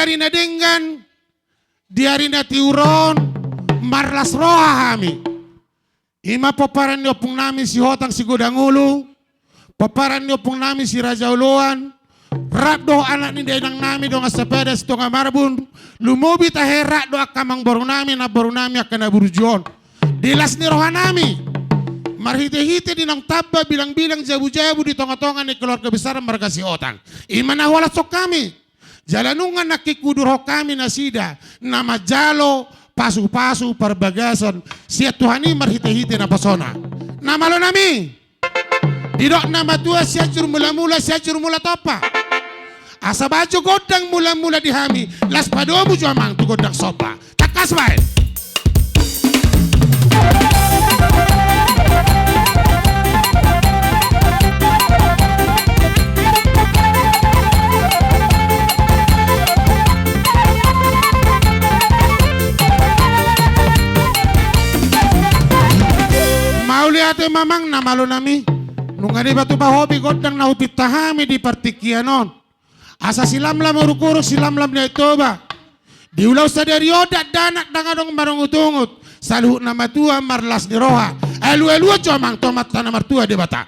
diari na dengan, diari na tiuron, marlas roha kami. Ima paparan niyo pong namin si Hotang si Gudangulo, paparan niyo pong namin si Raja Uluan, rap do anak ni Dainang namin do nga sa pedas do nga marbun, lumubi tahera do akamang baru namin akan naburjuon. Dilas ni roha namin, marhite-hite din ang taba bilang-bilang jabu-jabu di tonga-tonga ni keluarga besar marga si Hotang. Ima na wala sok kami, jalanungan nakikuduro kami na sida, na majalo, pasu-pasu perbagasan siya Tuhani marhite-hite na pasona. Namalo nami. Didok nama tua siya mula-mula topa. Asa baju godang mula-mula dihami. Las padomu juamang tu godang sopa. Takas baik. Ate mamang na malo nami. Nung nga di ba ito ba hobi godang nahupit tahami di partikianon. Asa silamlam urukuro silamlam na ito ba. Diulaw sa derioda danak dangadong marungutungot. Saluh na matua marlas ni roha. Elu-elu aja mang tomat tanah martua di bata.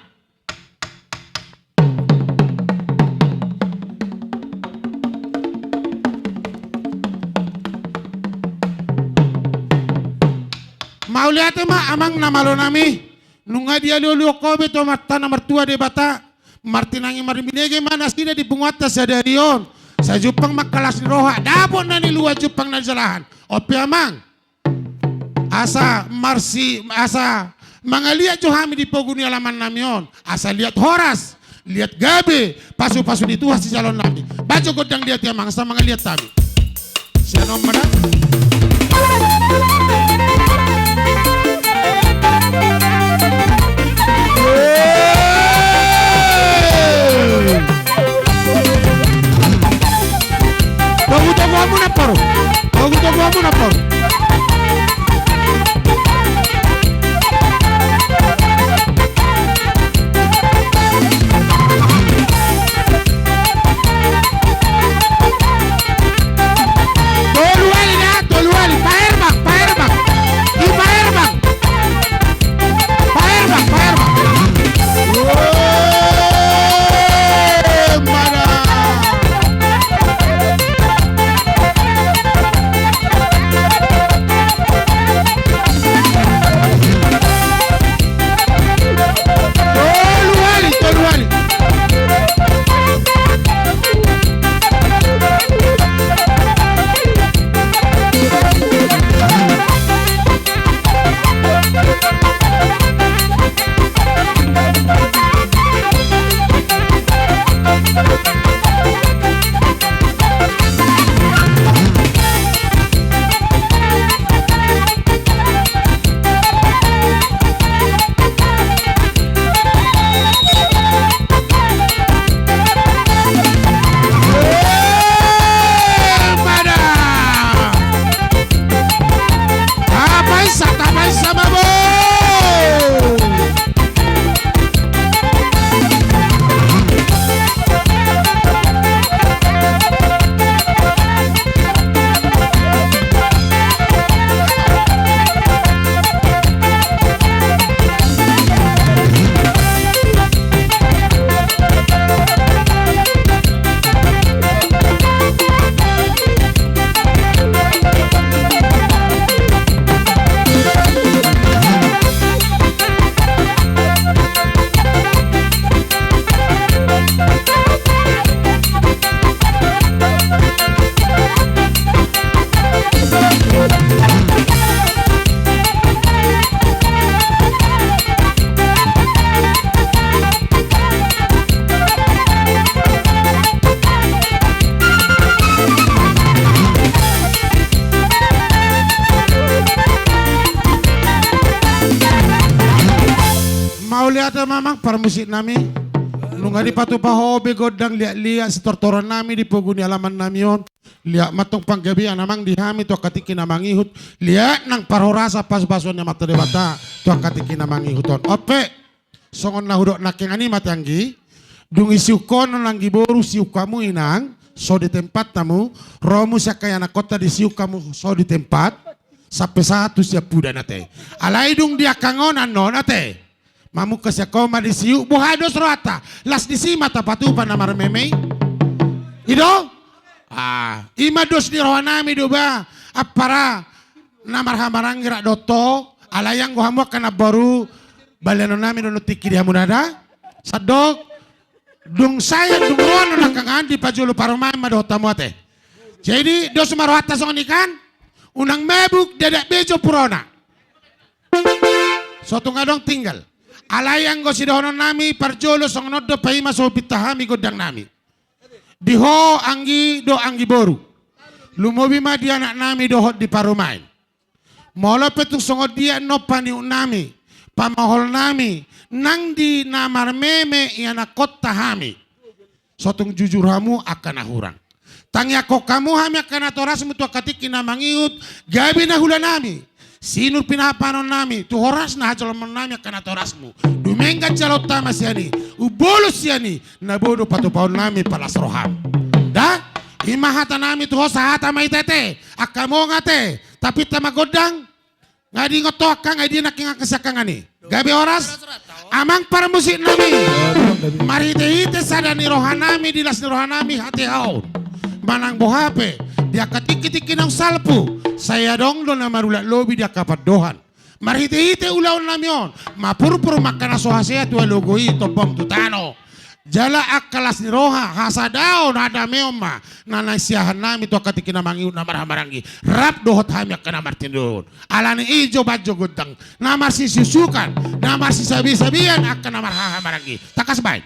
Mau lihat ma amang na malo nami. Nunga dia lulu kobe to mata nomor tua de bata martinangi mariminege mana sida di punguata sa darion sa Jupang makalas ni roha dapon na ni luwa Jupang na jalahan opi amang asa marsi asa mangaliat johami di poguni alaman namion asa lihat horas lihat gabe pasu-pasu di tuah si calon nami baca godang dia tiamang asa mangaliat tami siya nomor Bagu na por. Toluali, paerbang. Di paerbang. lihat mamang para musik nami. Nung di patu pa hobi godang lihat si tortoran nami di puguni alaman nami yon. Lihat matong panggabi namang dihami to katiki namang ihut. Lihat nang parorasa pas bason na mata debata to katiki namang ihuton. Ope songon na hudok nakengani matanggi. Dung isiukon nang giboru siukamu inang so di tempat tamu, romu siya kaya na kota di siu kamu so di tempat, sampai satu siya puda nate. Alay dung dia kangonan no nate. Mamu kasya koma di siu, buhados rata, las di sima tapatupan na marmemei. Ido? Ima dos di rohanami do ba? Apara namarhamarangira doto, alayang gohamu kana baru baleno nami no tiki dia munada. Sadok dung saya dung rohan na kangandi pajulu paromai madotamu ate. Jadi dos marohata song ikan, unang mebuk dadak bejo purona. Soto ngadong tinggal. Alayang go sidohonon nami parjolo song noddo paima so pitahami godang nami. Diho anggi do anggi boru. Lumobi ma dia anak nami dohot di parumain. Molo petung songod dia no pani nami. Pamahol nami. Nang di namar meme iana kota hami. Sotung jujur hamu akan ahurang. Tangya ko kamu hami akan atoras mutu akatiki na mangiut. Gabi na hula nami. Sinur pinapanon nami. Tu horas na hajolomon nami akan atorasmu. Dumengga calot tama siani. Ubolos siani. Nabodo patupaon nami palas roham. Da? Imahata nami tu hosa hata maitete. Akamo ngate. Tapi tamagodang. Ngadi ngotok kang ngadi naking akasakangani. Gabi horas. Amang para musik nami. Marite-ite sadani rohanami dilas ni rohanami hati haun. Manang bohape. Dia katiki-tiki ng salpu. Saya dong do na marulat lobi dia kapat dohan. Marite-ite ulaw namion. Mapurpur makana sohasea tuwa logo ito bom tutano. Jala akalas ni roha hasadao nada meoma nanasiahan nami to katiki na mangiut na marhamarangi rap dohot hamyak kana martindon alani ijo bajo gudang namar sisusukan namar sisabi-sabian akan namar hamarangi takas baik.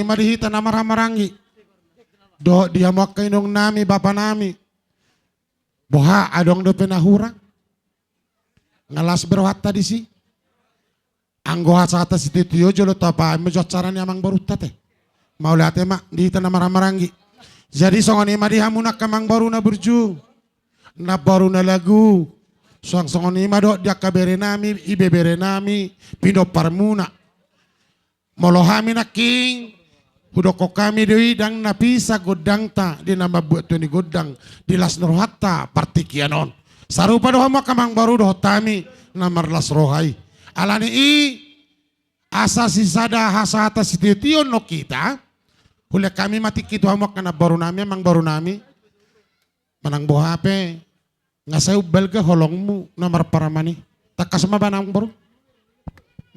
madihita na maramarangi. Do dia mo kainong nami bapa nami. Boha adong do penahura. Ngalas berwat tadi si. Anggo sa atas si titiyo jolo to pa mo cara ni amang baruta te. Maulate mak dihita na maramarangi. Jadi songoni madihamunak kamang baru na burju. Na baru na lagu. Songoni mado dia kabere nami ibebere nami pindo parmuna. Molohami na king, hudoko kami dewi dang napisa godang ta, di nama buat ni godang, di las nurhata partikianon. Sarupa doha mo kamang baru doha tami, namar las rohai. Alani asa sisada hasata sititiyon no kita, hule kami mati kitu hamok kana baru nami, amang baru nami, manang bohape, ngasay belga holongmu, namar paramani, takas mabanang baru.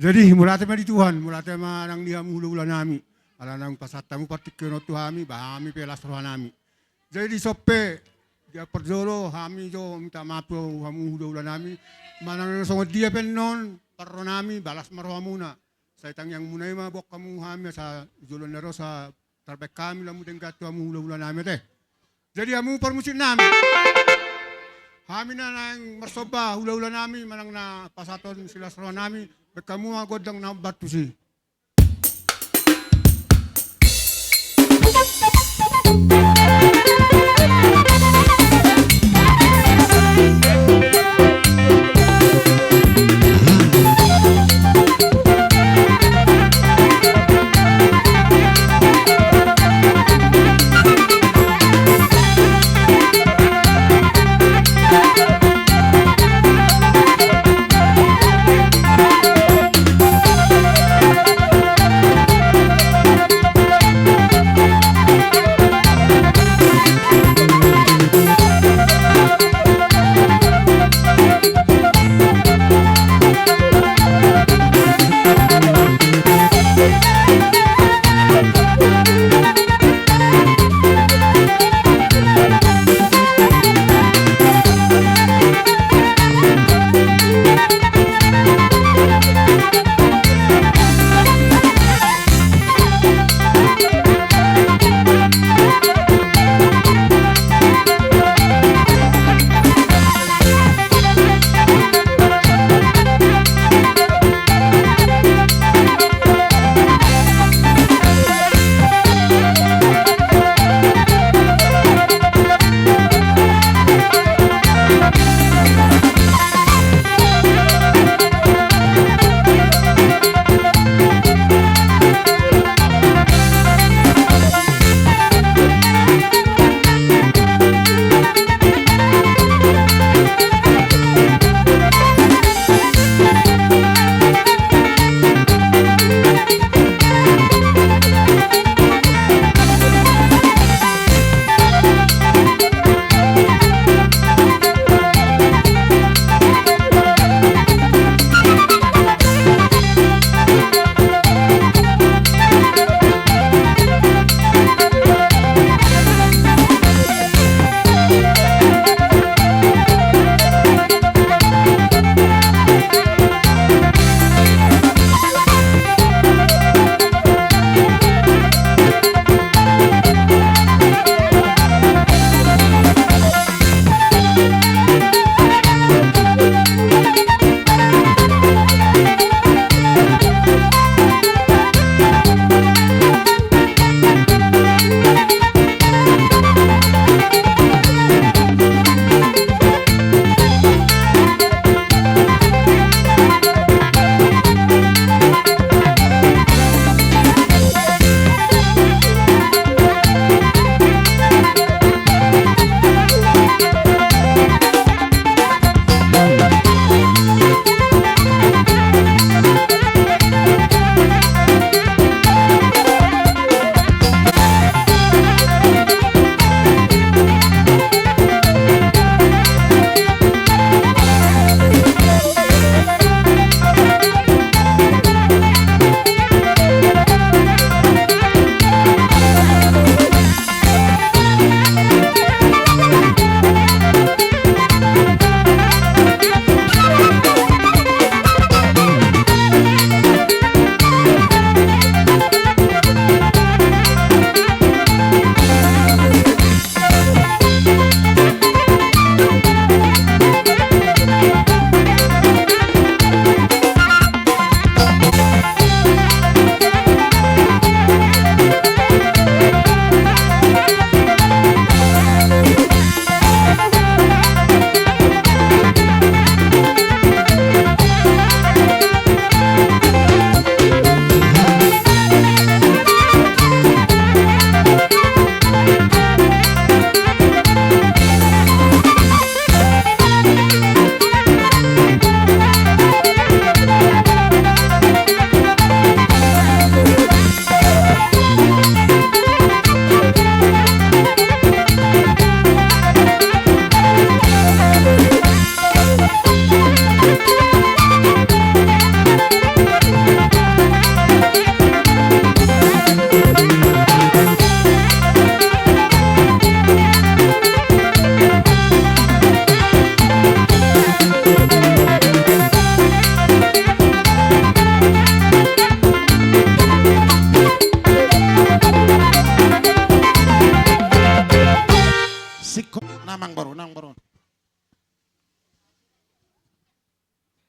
Jadi mulate ma di Tuhan, mulate ma nang dia hula-hula nami. Ala nang pasatamu patikeno Tuhami, bahami pelas roha nami. Jadi sope dia perjolo hami jo minta maaf hamu hula-hula nami. Manang songo dia pennon parro nami balas maroha muna. Saya tang yang munai ma bok kamu hami sa jolon nero sa tarbek kami lamu denggatu hamu hula-hula nami teh. Jadi hamu permusin nami. Kami na nang marsoba hula-hula nami manang na pasaton silas roha nami. Kamu godang na batu si.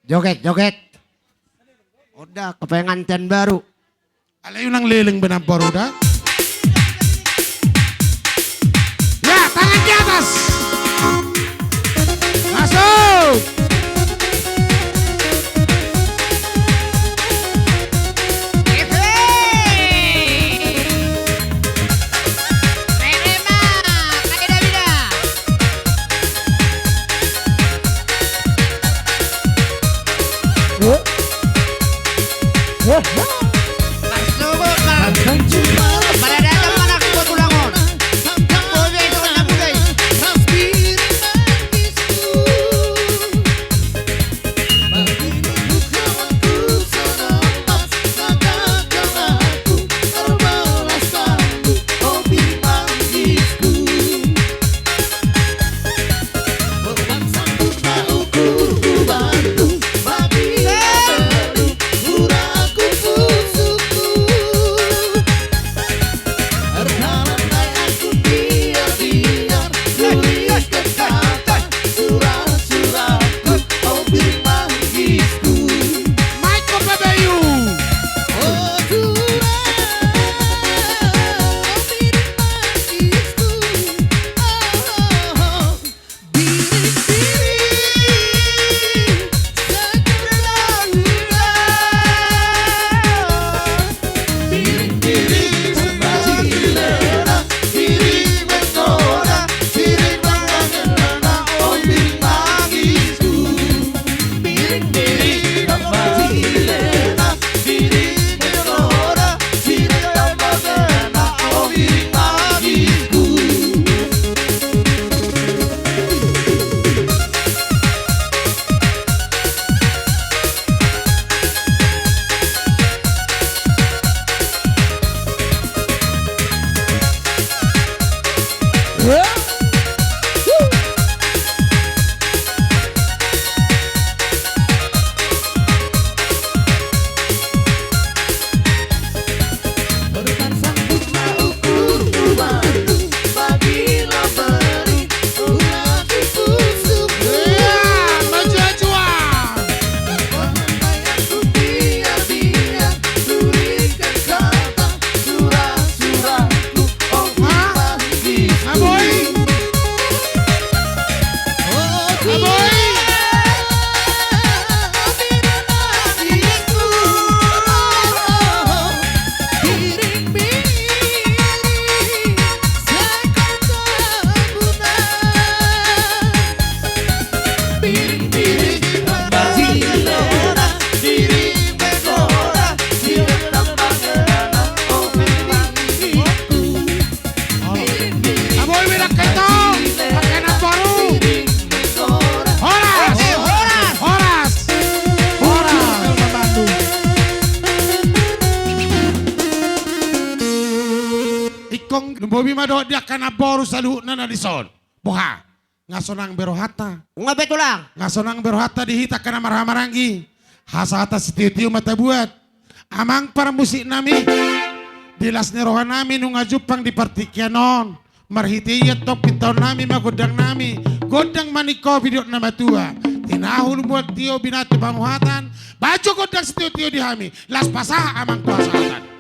Joget. Udah kepengantin baru. Alayo nang leleng benampor udah. Ya, tangan di atas. Masuk. Michael Babayu. Ikong bobi mado dia kana boru salu nana dison. Boha. Ngasonang berohata. Nga betulang. Ngasonang berohata dihita kana marhamarangi. Hasata sitiu mata buat. Amang para musik nami. Dilas ni rohan nami nung ajupang di partikyanon. Marhitiyat top pintaw nami magodang nami. Godang maniko video nama tua. Tinahul buat tio binati panguhatan. Baju godang sitiu di hami. Las pasah amang kuasatan.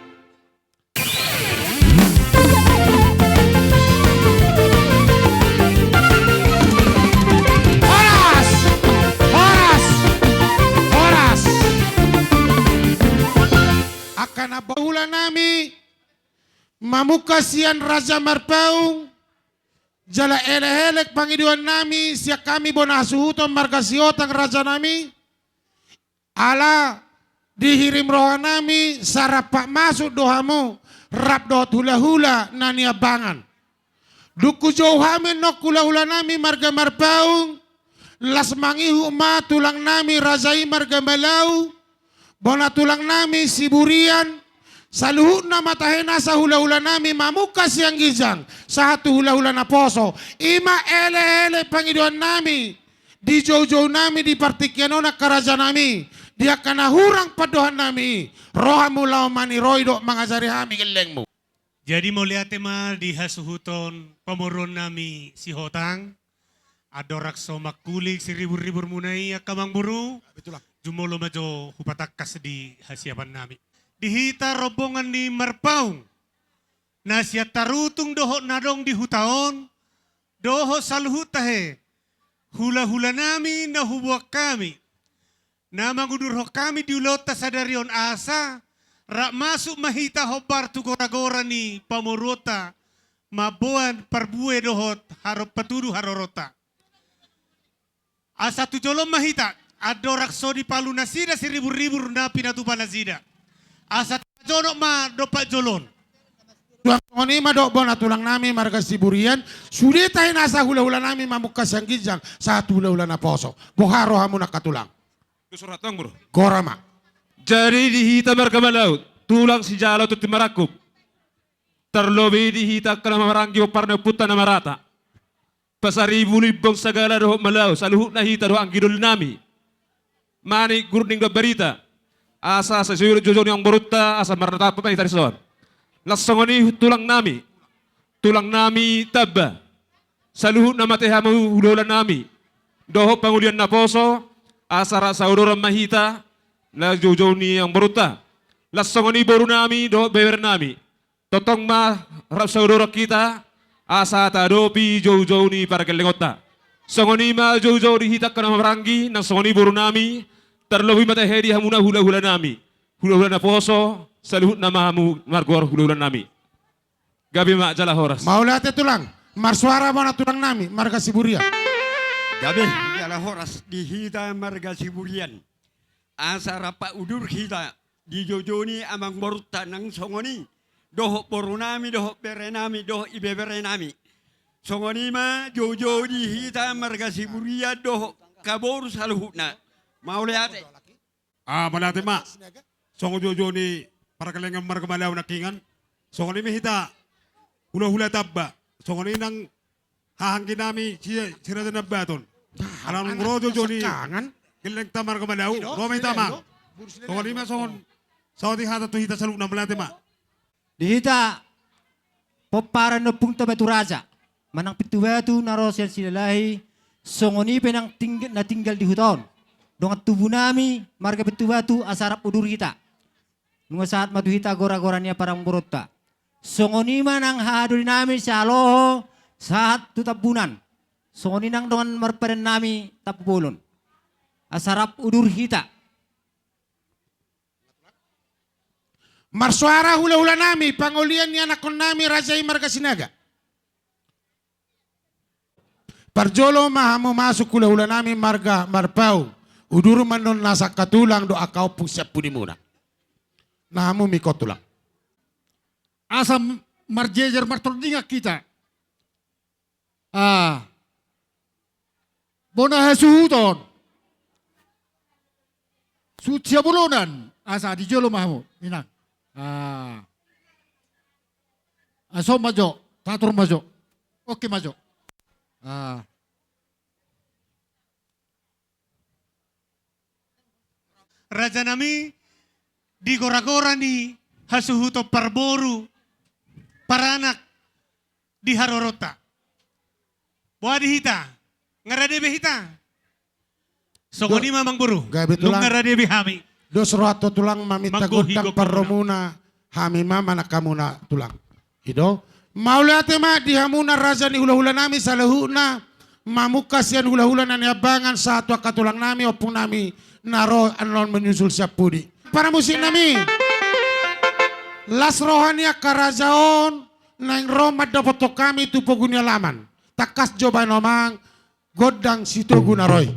Akan abahula nami mamukasian Raja Marpaung jala elehelek pangiduan nami siya kami bonasuhuton margasiotang raja nami ala dihirim roha nami sarapak masuk dohamu rap dohot hula-hula naniabangan duku jauh hamin nok hula-hula nami marga Marpaung las mangihu ma tulang nami razai marga Malau bona tulang nami siburian saluhut na matahena sa hula-hula nami mamukas yang gijang sa hatu hula-hula na poso ima ele-ele pangiduan nami di jauh-jauh nami di partikyano na karaja nami dia kana hurang padohan nami roha mulaw mani roido mangazari hami gelengmu. Jadi mau lihat tema di hasuhuton pemurun nami si Hotang adorak somak kulik si ribur-ribur munai akamang buru jumulo majo hupatakkas di hasiapan nami. Dihita robongan ni Marpaung, na siya tarutung doho nadong di hutaon, doho salhutahe, hula-hula nami na hubuak kami, na mangudurho kami di ulota sa darion asa, ra masuk mahita hobar tu gora-gora ni pamurota, mabuan parbuwe dohot harap patudu harorota. Asa tu jolom mahita, ado rakso di palu nasida si ribur-ribur na pinatupan nasida. Asa jonok ma dopak jolon. Tulang ngoni madok bona tulang nami marga siburian. Sudah tayo nasa hula-hula nami mamukas yang gijang saat hula-hula na poso. Buharo hamu nakatulang. Suratang bro. Gorama. Jadi dihita margamalaut, tulang si jalo tu timarakub. Terlobi dihita kana marangi o parna puta na marata. Pasaribu libong sagala doho malau, saluhut na hita doho ang gidol nami. Mani gurning da berita. Asa sa suyur jojo yang beruta, asa marata pa pa itarison. Lasongoni tulang nami tabba. Saluhut na matehamu hulola nami. Doho pangulian na poso, asa rasa uroran mahita, na jojo ni yang beruta. Lasongoni boru nami, doho beber nami. Totong ma rasa urora kita, asa tadopi jojo ni para kelengota. Songoni ma jojo dihitak kana marangi, nang songoni boru nami, terlebih mata hedi hamuna hula-hula nami. Hula-hula na poso, saluhut na mahamu margor hula-hula nami. Gabi mak jala horas. Maulate tulang. Marsuara bona tulang nami marga siburia. Gabi jala horas dihita marga siburian. Asa rapa udur hita di jojoni amang boruta nang songoni. Doho porunami, doho perenami, doho ibeberenami. Songoni ma jojo dihita marga siburia doho kabor saluhutna. Maulate. Malate ma. Songo jojo ni para kalengam marga malaw na kingan. Songo ni mihita. Hula-hula tabba. Songo ni nang hahangkin nami sira na baton. Alam ngro jojo ni. Kangan. Kileng ta marga malaw. Romay tama. Songo ni ma songon. Songo di hata tuhita saluk na malate ma. Dihita, popara no punta batu raja. Manang pituwatu narosel silalahi, songoni penang tinggal di hutan. Dengan tubuh nami, marga pituwatu asarap udur kita. Nunga saat matu hita gora-goranya parang borota. Songoni manang haduri nami sa aloho saat tutabunan. Songoni nang dengan marparen nami tapulon. Asarap udur hita. Marsuara hula-hula nami, pangulian niya nakon nami Raja Marga Sinaga. Parjolo mahamu masuk hula-hula nami marga Marpau. Uduru manon nasa katulang do akau pusap puni muna. Nahamu mikot tulang. Asam marjejer martordinga kita. Bona hasuhuton. Sucia bulunan. Asa di jolo mahamu. Inang. Aso majo. Tatur majo. Oke majo. Raja nami di gora-gora ni hasuhuto parboru paranak di harorota. Buah dihita, ngaradebe hita. Songoni mamang buru, Gabi tulang. ngaradebe hami. Dos roato tulang mamita Mangguhi godang ko parromuna. Hami mama nakamuna tulang. Ido. Maulate ma dihamuna raja ni hula-hula nami salahuna. Mamukas yan hula-hula na niabangan sa atwa katulang nami opung nami naro anon menyusul siap pudi. Para musik nami. Las rohania karajaon nang Roma dapat kami tu pogunya laman. Takas joba nomang godang situ gunaroy.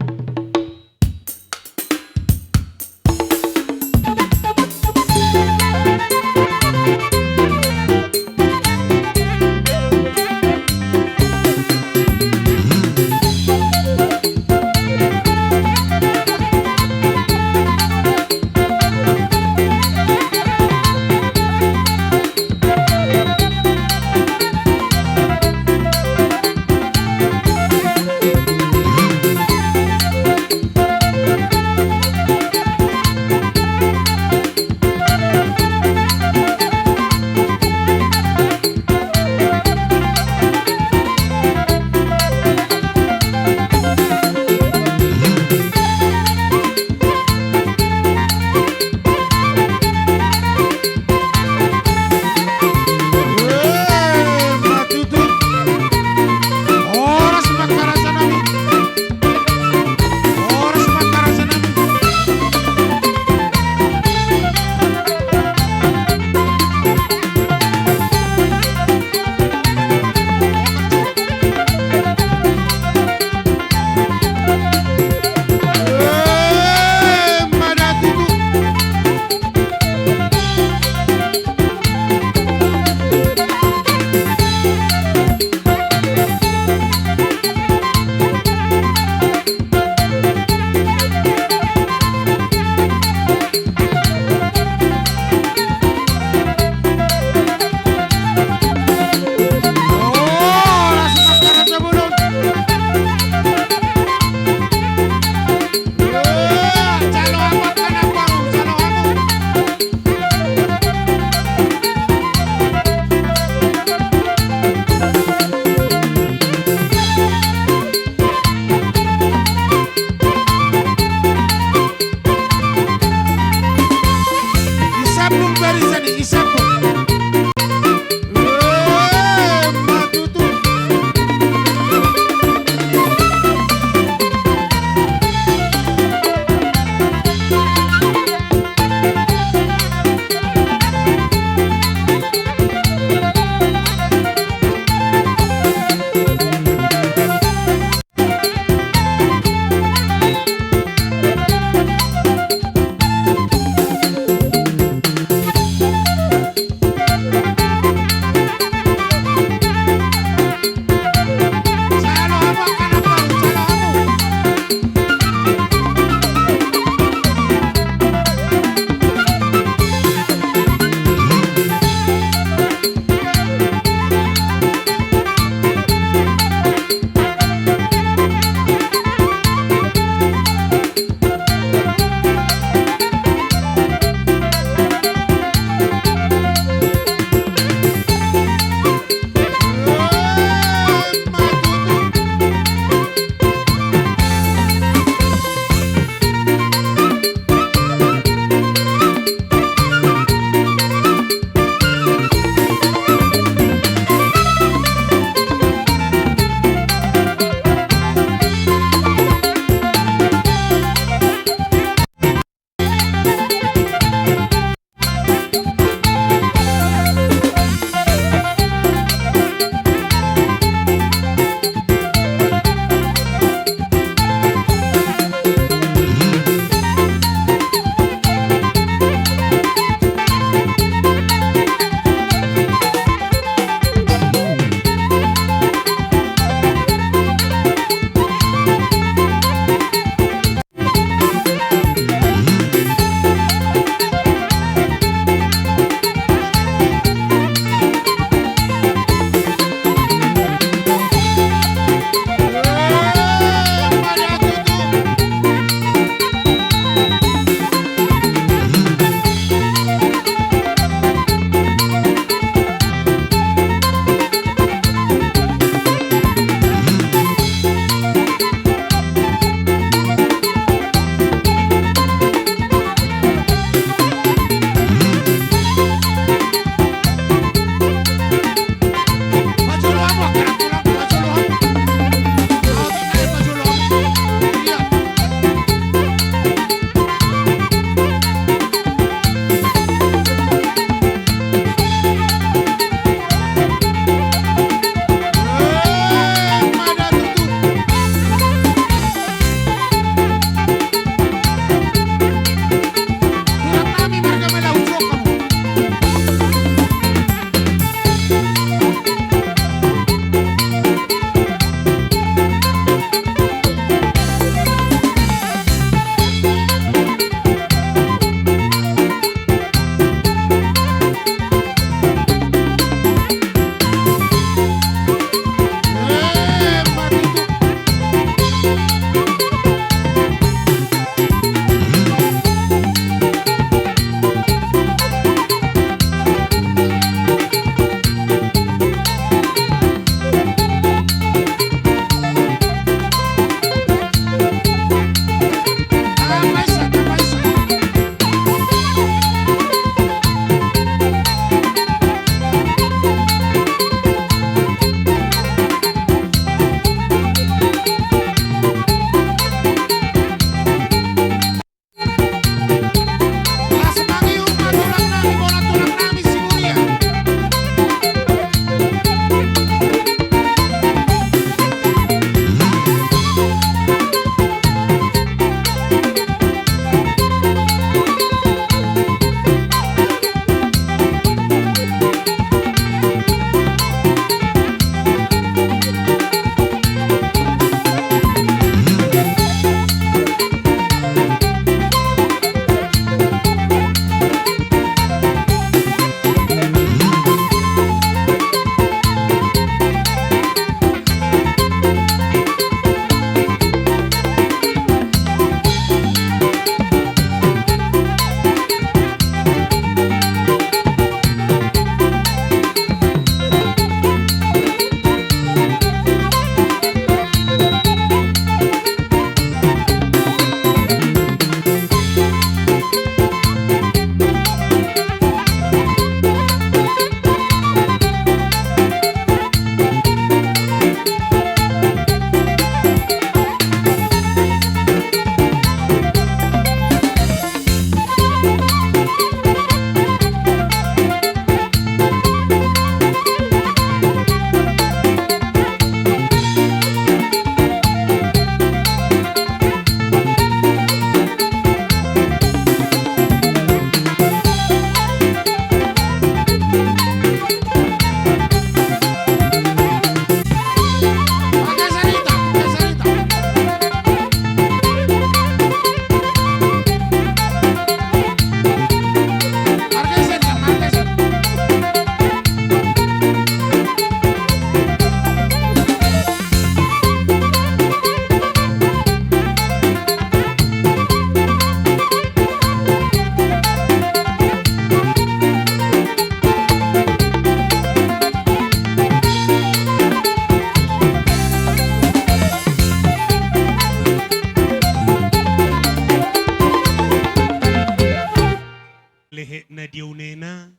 lehe na diunena,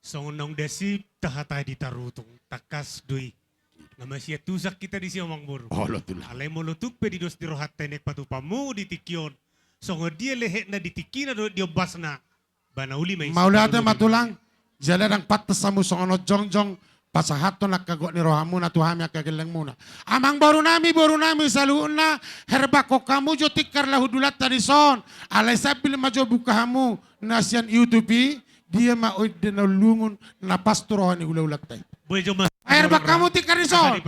songonong dasip tahata di tarutung, takas dui. Namasya tusak kita di siomang buru. Olo tulah. Alay mo lutuk pe di dos di rohat tenek patupamu di tikyon. Songo dia lehe na di tikina do dia basna. Banauli may Maulate matulang. Jalan ang patas sa musono jongjong. Pasahat to nakagwa ni rohamu na tuhami akagilang muna. Amang baru nami saluun na. Herba ko kamu jo tikar lahudulat tadi son. Alay sabil majo bukahamu. Nasian YouTube. Dia maoid din na lungun na pasturohan ni ulat tayo. Boy jo mas. Herba kamu tikar ni son.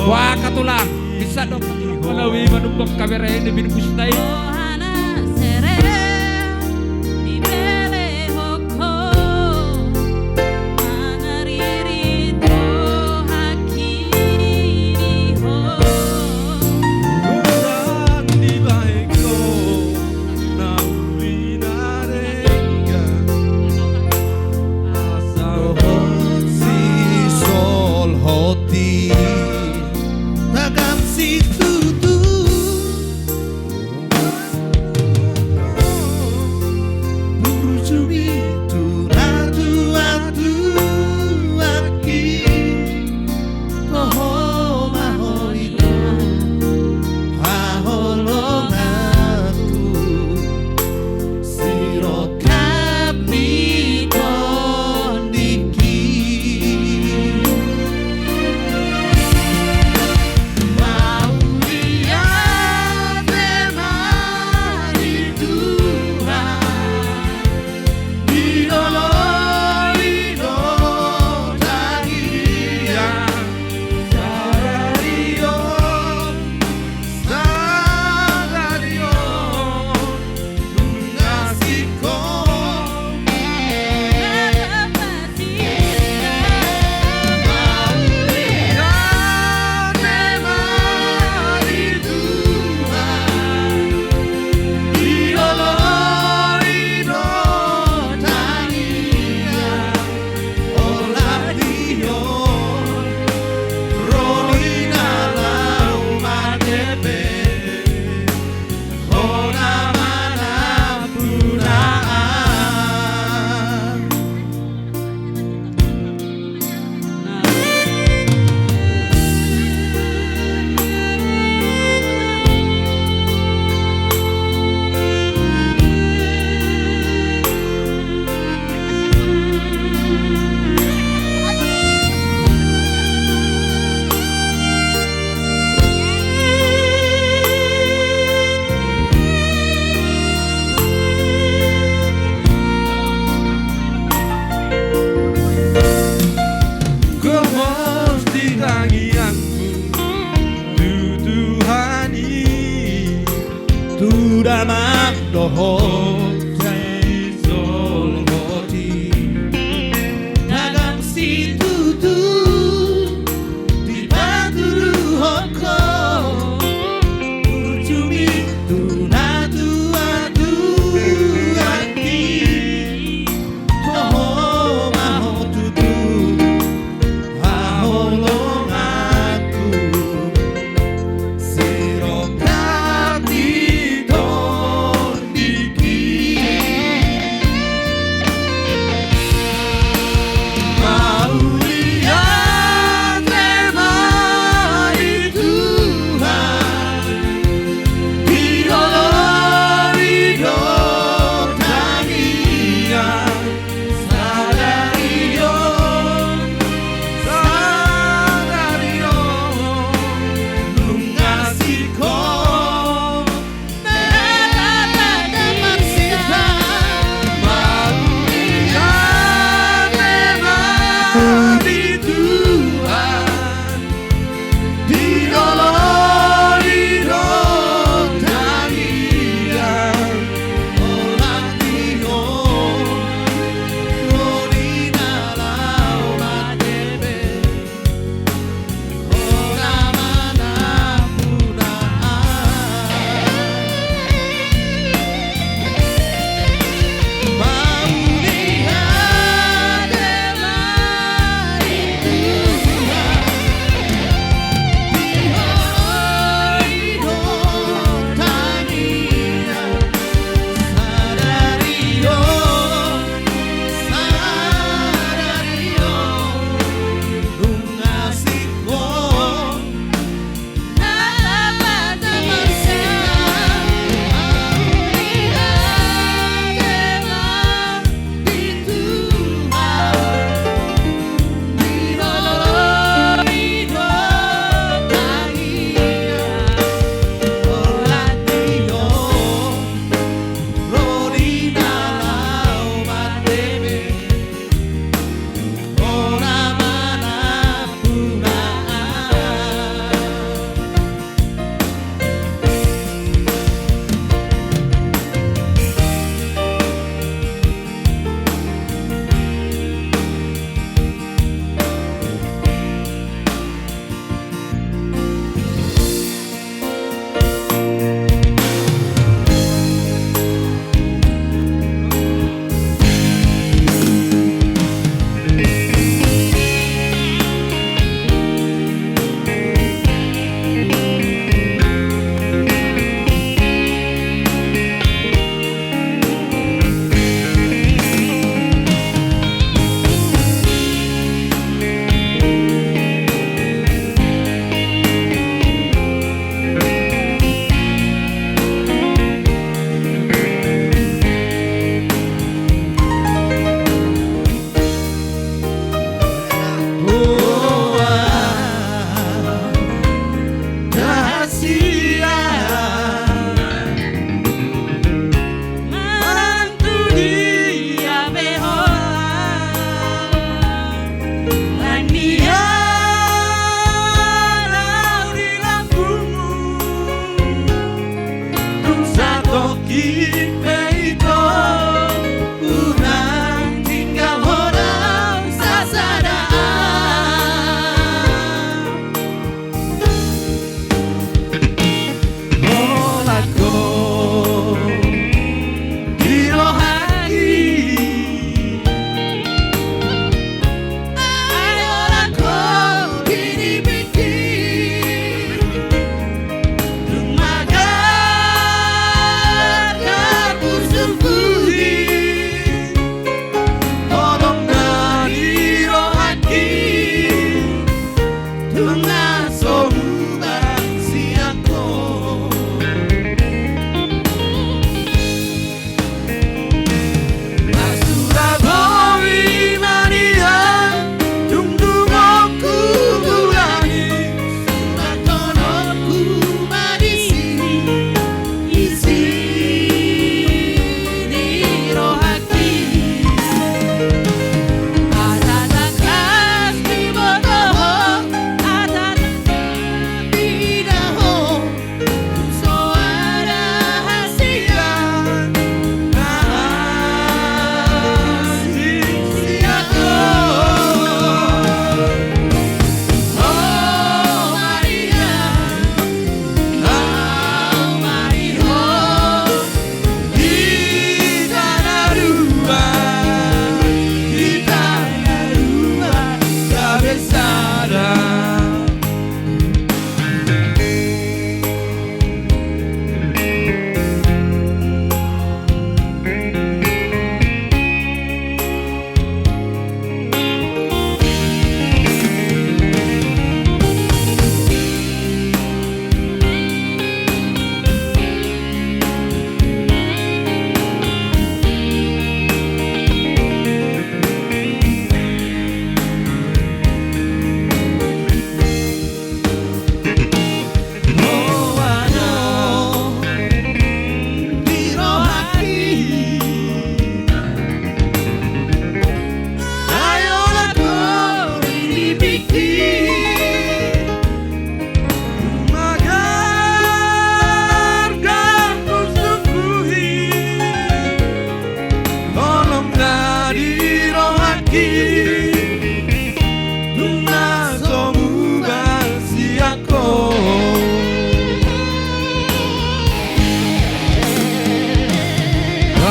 Wah katulang, bisa dong melalui menumpuk kamera ini binbus naik. Ohana sereo di bele hoko mangariri to hakiri ho Urang di baiko na winarenga asal si sol hoti tagam si tutu burujumi turatu atu aki toho mahorito haholong aku sirokap di kondiki Sirokati don diki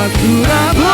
Surabu